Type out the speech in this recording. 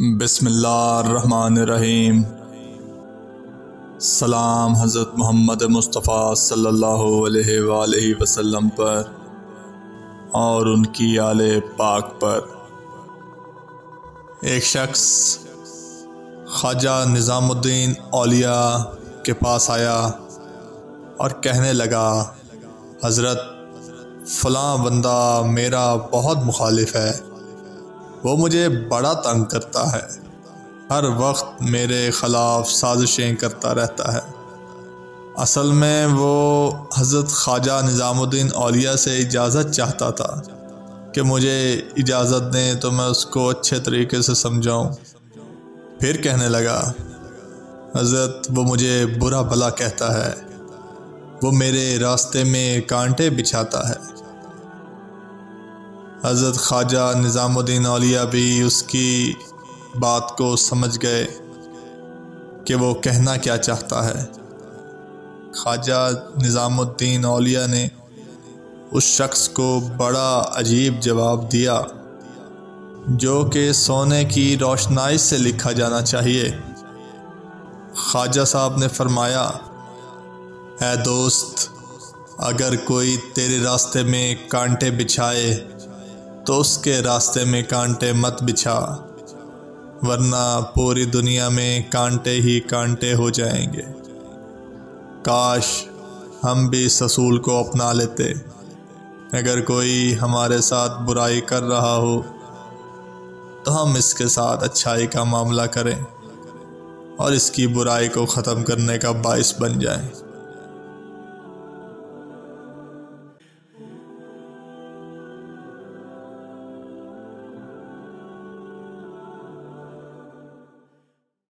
بسم اللہ الرحمن الرحیم۔ سلام حضرت محمد مصطفیٰ صلی اللہ علیہ وآلہ وسلم پر اور ان کی آل پاک پر۔ ایک شخص خواجہ نظام الدین اولیاء کے پاس آیا اور کہنے لگا، حضرت فلاں بندہ میرا بہت مخالف ہے، وہ مجھے بڑا تنگ کرتا ہے، ہر وقت میرے خلاف سازشیں کرتا رہتا ہے۔ اصل میں وہ حضرت خواجہ نظام الدین اولیاء سے اجازت چاہتا تھا کہ مجھے اجازت دیں تو میں اس کو اچھے طریقے سے سمجھاؤں۔ پھر کہنے لگا، حضرت وہ مجھے برا بھلا کہتا ہے، وہ میرے راستے میں کانٹے بچھاتا ہے۔ حضرت خواجہ نظام الدین اولیاء بھی اس کی بات کو سمجھ گئے کہ وہ کہنا کیا چاہتا ہے۔ خواجہ نظام الدین اولیاء نے اس شخص کو بڑا عجیب جواب دیا جو کہ سونے کی روشنائی سے لکھا جانا چاہیے۔ خواجہ صاحب نے فرمایا، اے دوست، اگر کوئی تیرے راستے میں کانٹے بچھائے تو اس کے راستے میں کانٹے مت بچھا، ورنہ پوری دنیا میں کانٹے ہی کانٹے ہو جائیں گے۔ کاش ہم بھی اس اصول کو اپنا لیتے، اگر کوئی ہمارے ساتھ برائی کر رہا ہو تو ہم اس کے ساتھ اچھائی کا معاملہ کریں اور اس کی برائی کو ختم کرنے کا باعث بن جائیں۔